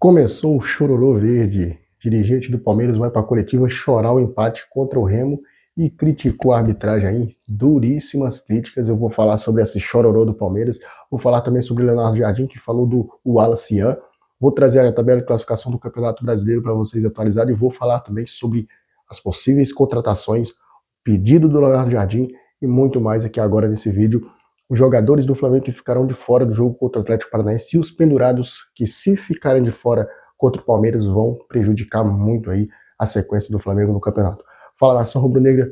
Começou o chororô verde. Dirigente do Palmeiras vai para a coletiva chorar o empate contra o Remo e criticou a arbitragem aí. Duríssimas críticas. Eu vou falar sobre esse chororô do Palmeiras. Vou falar também sobre o Leonardo Jardim, que falou do Wallace Ian. Vou trazer a tabela de classificação do Campeonato Brasileiro para vocês atualizar e vou falar também sobre as possíveis contratações, pedido do Leonardo Jardim e muito mais aqui agora nesse vídeo. Os jogadores do Flamengo que ficarão de fora do jogo contra o Atlético Paranaense e os pendurados que, se ficarem de fora contra o Palmeiras, vão prejudicar muito aí a sequência do Flamengo no campeonato. Fala, nação rubro-negra,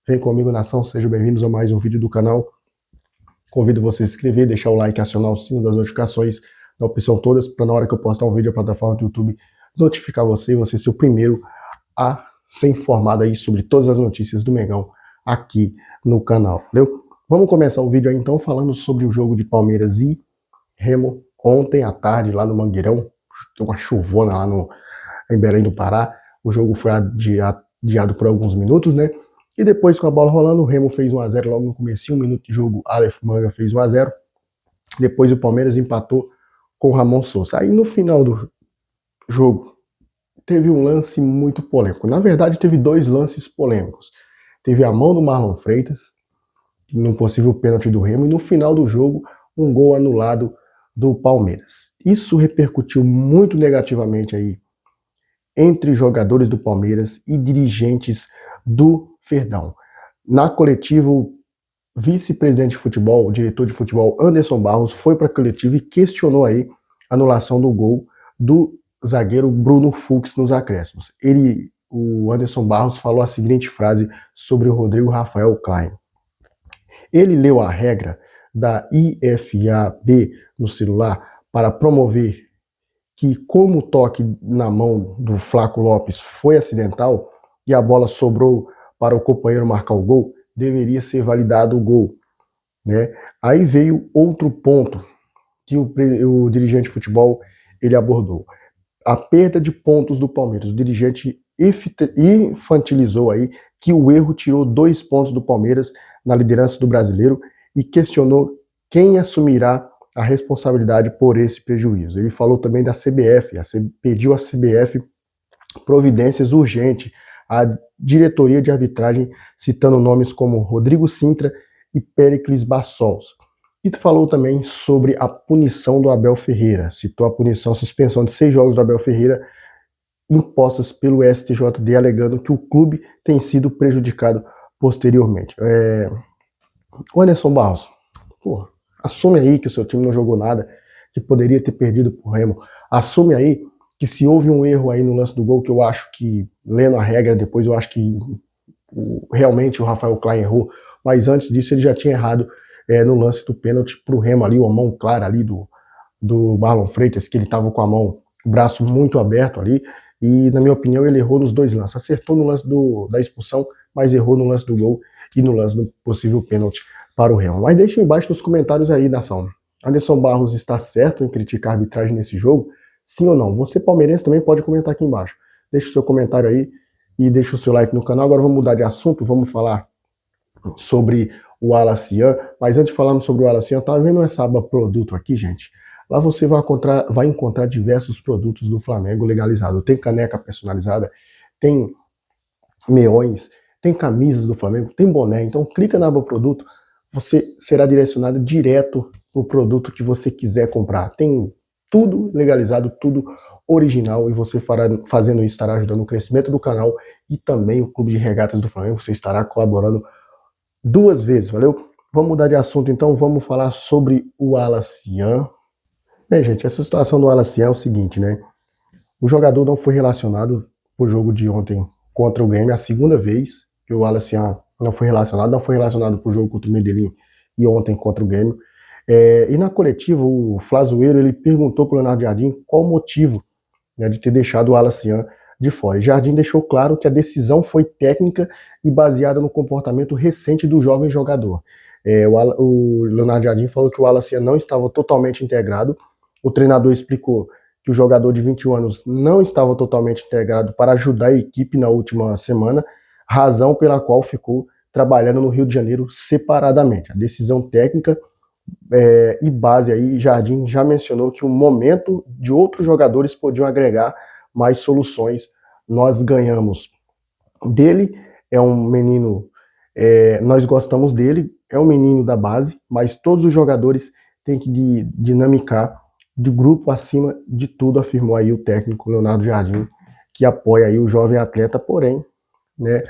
vem comigo, nação, sejam bem-vindos a mais um vídeo do canal. Convido você a se inscrever, deixar o like, acionar o sino das notificações, na opção todas, para na hora que eu postar um vídeo na plataforma do YouTube, notificar você e você ser o primeiro a ser informado aí sobre todas as notícias do Mengão aqui no canal, valeu? Vamos começar o vídeo aí então falando sobre o jogo de Palmeiras e Remo ontem à tarde lá no Mangueirão. Tem uma chuvona lá em Belém do Pará. O jogo foi adiado por alguns minutos, né? E depois com a bola rolando, o Remo fez 1-0 logo no começo, 1 minuto de jogo, Aleph Manga fez 1-0. Depois o Palmeiras empatou com o Ramon Sousa. Aí no final do jogo teve um lance muito polêmico. Na verdade teve dois lances polêmicos. Teve a mão do Marlon Freitas num possível pênalti do Remo, e no final do jogo, um gol anulado do Palmeiras. Isso repercutiu muito negativamente aí entre jogadores do Palmeiras e dirigentes do Verdão. Na coletiva, o vice-presidente de futebol, o diretor de futebol Anderson Barros, foi para a coletiva e questionou aí a anulação do gol do zagueiro Bruno Fux nos acréscimos. O Anderson Barros falou a seguinte frase sobre o Rodrigo Rafael Klein. Ele leu a regra da IFAB no celular para promover que, como o toque na mão do Flaco Lopes foi acidental e a bola sobrou para o companheiro marcar o gol, deveria ser validado o gol, né? Aí veio outro ponto que o dirigente de futebol ele abordou. A perda de pontos do Palmeiras. O dirigente infantilizou aí que o erro tirou 2 pontos do Palmeiras na liderança do Brasileiro e questionou quem assumirá a responsabilidade por esse prejuízo. Ele falou também da CBF, pediu à CBF providências urgentes, à diretoria de arbitragem, citando nomes como Rodrigo Sintra e Péricles Bassols. E falou também sobre a punição do Abel Ferreira, citou a punição, a suspensão de 6 jogos do Abel Ferreira, impostas pelo STJD, alegando que o clube tem sido prejudicado posteriormente. O Anderson Barros, pô, assume aí que o seu time não jogou nada, que poderia ter perdido pro Remo. Assume aí que se houve um erro aí no lance do gol, que eu acho que, lendo a regra depois, eu acho que realmente o Rafael Klein errou, mas antes disso ele já tinha errado no lance do pênalti pro Remo ali, uma mão clara ali do Marlon Freitas, que ele tava com o braço muito aberto ali, e na minha opinião ele errou nos dois lances. Acertou no lance da expulsão, mas errou no lance do gol e no lance do possível pênalti para o Remo. Mas deixa embaixo nos comentários aí, nação. Anderson Barros está certo em criticar a arbitragem nesse jogo? Sim ou não? Você palmeirense também pode comentar aqui embaixo. Deixa o seu comentário aí e deixa o seu like no canal. Agora vamos mudar de assunto, vamos falar sobre o Wallace Ian. Mas antes de falarmos sobre o Wallace Ian, tá vendo essa aba produto aqui, gente? Lá você vai encontrar diversos produtos do Flamengo legalizados. Tem caneca personalizada, tem meões, tem camisas do Flamengo, tem boné. Então clica na aba produto, você será direcionado direto para o produto que você quiser comprar. Tem tudo legalizado, tudo original, e você fazendo isso estará ajudando o crescimento do canal e também o Clube de Regatas do Flamengo. Você estará colaborando 2 vezes, valeu? Vamos mudar de assunto então, vamos falar sobre o Wallace Ian. Bem, gente, essa situação do Wallace Ian é o seguinte, né? O jogador não foi relacionado pro jogo de ontem contra o Grêmio, a segunda vez que o Wallace Ian não foi relacionado pro jogo contra o Medellín e ontem contra o Grêmio. E na coletiva, o Flazoeiro, ele perguntou pro Leonardo Jardim qual o motivo, né, de ter deixado o Wallace Ian de fora. E Jardim deixou claro que a decisão foi técnica e baseada no comportamento recente do jovem jogador. O Leonardo Jardim falou que o Wallace Ian não estava totalmente integrado. O treinador explicou que o jogador de 21 anos não estava totalmente integrado para ajudar a equipe na última semana, razão pela qual ficou trabalhando no Rio de Janeiro separadamente. A decisão técnica e base aí, Jardim já mencionou que o momento de outros jogadores podiam agregar mais soluções. Nós ganhamos dele, é um menino, nós gostamos dele, é um menino da base, mas todos os jogadores têm que dinamicar de grupo acima de tudo, afirmou aí o técnico Leonardo Jardim, que apoia aí o jovem atleta, porém, né,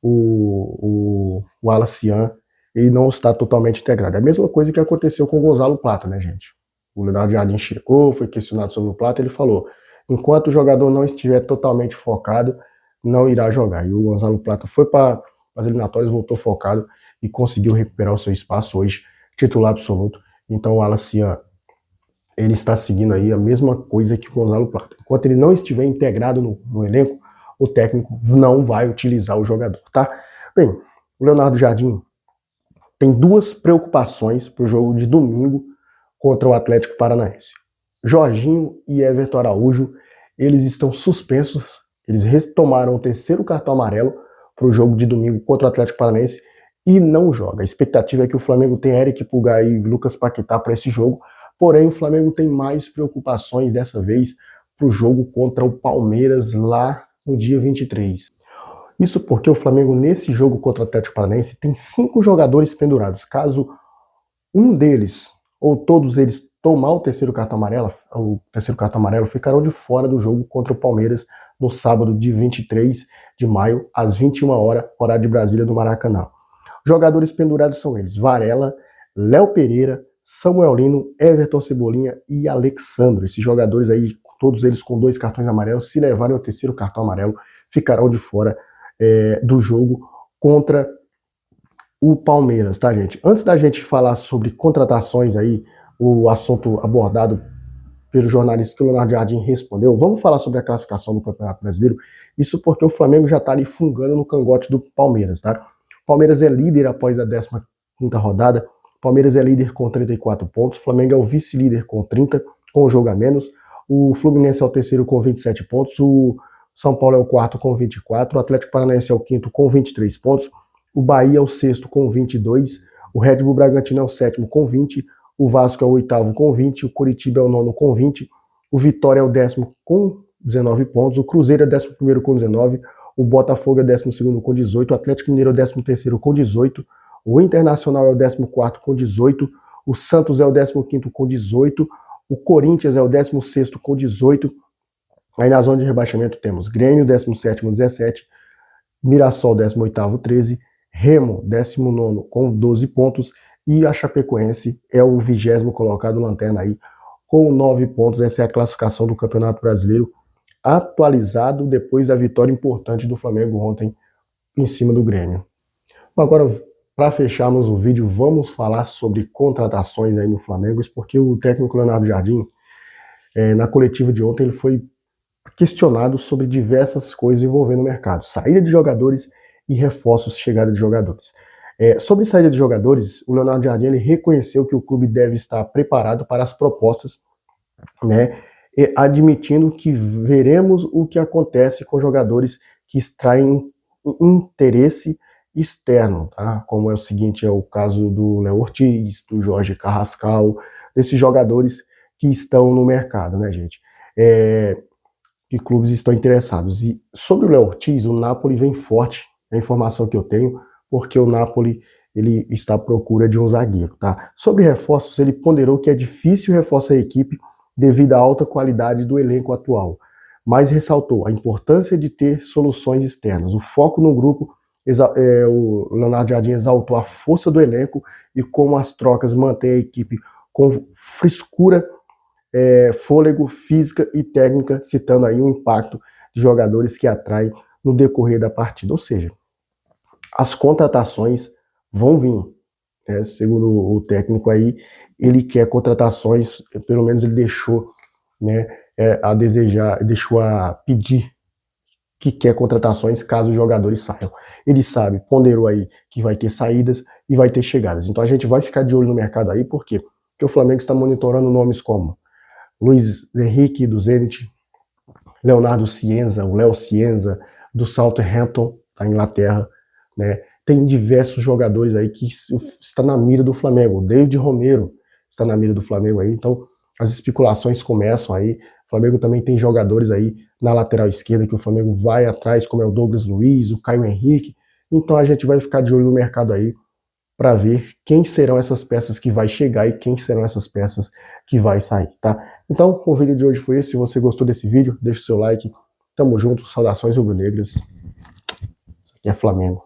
o Wallace Ian, ele não está totalmente integrado. É a mesma coisa que aconteceu com o Gonzalo Plata, né, gente? O Leonardo Jardim chegou, foi questionado sobre o Plata, ele falou, enquanto o jogador não estiver totalmente focado, não irá jogar. E o Gonzalo Plata foi para as eliminatórias, voltou focado e conseguiu recuperar o seu espaço hoje, titular absoluto. Então o Wallace Ian, ele está seguindo aí a mesma coisa que o Gonzalo Plata. Enquanto ele não estiver integrado no elenco, o técnico não vai utilizar o jogador, tá? Bem, o Leonardo Jardim tem duas preocupações para o jogo de domingo contra o Atlético Paranaense. Jorginho e Everton Araújo, eles estão suspensos, eles retomaram o terceiro cartão amarelo para o jogo de domingo contra o Atlético Paranaense e não joga. A expectativa é que o Flamengo tenha Eric Pulgar e Lucas Paquetá para esse jogo, porém o Flamengo tem mais preocupações dessa vez para o jogo contra o Palmeiras lá no dia 23. Isso porque o Flamengo, nesse jogo contra o Atlético Paranaense, tem 5 jogadores pendurados. Caso um deles ou todos eles tomar o terceiro cartão amarelo, ficarão de fora do jogo contra o Palmeiras no sábado, de 23 de maio, às 21 horas, horário de Brasília, do Maracanã. Jogadores pendurados são eles: Varela, Léo Pereira, Samuel Lino, Everton Cebolinha e Alexandro. Esses jogadores aí, todos eles com 2 cartões amarelos, se levarem o terceiro cartão amarelo, ficarão de fora do jogo contra o Palmeiras, tá, gente? Antes da gente falar sobre contratações aí, o assunto abordado pelo jornalista que o Leonardo Jardim respondeu, vamos falar sobre a classificação do Campeonato Brasileiro. Isso porque o Flamengo já tá ali fungando no cangote do Palmeiras, tá? O Palmeiras é líder após a 15ª rodada. O Palmeiras é líder com 34 pontos. O Flamengo é o vice-líder com 30, com um jogo a menos. O Fluminense é o terceiro com 27 pontos. O São Paulo é o quarto com 24, o Atlético Paranaense é o quinto com 23 pontos, o Bahia é o sexto com 22, o Red Bull Bragantino é o sétimo com 20, o Vasco é o oitavo com 20, o Coritiba é o nono com 20, o Vitória é o 10º com 19 pontos, o Cruzeiro é o 11º com 19, o Botafogo é o 12º com 18, o Atlético Mineiro é o 13º com 18, o Internacional é o 14º com 18, o Santos é o 15º com 18, o Corinthians é o 16º com 18, aí na zona de rebaixamento temos Grêmio, 17º, 17, Mirassol, 18º, 13, Remo, 19º, com 12 pontos, e a Chapecoense é o 20º colocado, lanterna aí, com 9 pontos. Essa é a classificação do Campeonato Brasileiro, atualizado depois da vitória importante do Flamengo ontem em cima do Grêmio. Agora, para fecharmos o vídeo, vamos falar sobre contratações aí no Flamengo, porque o técnico Leonardo Jardim, na coletiva de ontem, ele foi questionado sobre diversas coisas envolvendo o mercado, saída de jogadores e reforços, chegada de jogadores. Sobre saída de jogadores, o Leonardo Jardim ele reconheceu que o clube deve estar preparado para as propostas, né, admitindo que veremos o que acontece com jogadores que extraem interesse externo, tá? Como é o seguinte, é o caso do Léo Ortiz, do Jorge Carrascal, desses jogadores que estão no mercado, né, gente? Que clubes estão interessados. E sobre o Léo Ortiz, o Napoli vem forte, é a informação que eu tenho, porque o Napoli ele está à procura de um zagueiro, tá? Sobre reforços, ele ponderou que é difícil reforçar a equipe devido à alta qualidade do elenco atual, mas ressaltou a importância de ter soluções externas. O foco no grupo, o Leonardo Jardim exaltou a força do elenco e como as trocas mantêm a equipe com frescura, fôlego, física e técnica, citando aí o impacto de jogadores que atraem no decorrer da partida. Ou seja, as contratações vão vir, né? Segundo o técnico aí, ele quer contratações, pelo menos ele deixou, né, a desejar, deixou a pedir que quer contratações caso os jogadores saiam. Ele sabe, ponderou aí que vai ter saídas e vai ter chegadas. Então a gente vai ficar de olho no mercado aí, por quê? Porque o Flamengo está monitorando nomes como Luiz Henrique, do Zenit, Leonardo Cienza, o Léo Cienza, do Southampton, da Inglaterra, né? Tem diversos jogadores aí que está na mira do Flamengo. David Romero, está na mira do Flamengo aí, então as especulações começam aí. O Flamengo também tem jogadores aí na lateral esquerda que o Flamengo vai atrás, como é o Douglas Luiz, o Caio Henrique. Então a gente vai ficar de olho no mercado aí para ver quem serão essas peças que vai chegar e quem serão essas peças que vai sair, tá? Então, o vídeo de hoje foi esse. Se você gostou desse vídeo, deixa o seu like. Tamo junto, saudações rubro-negras. Isso aqui é Flamengo.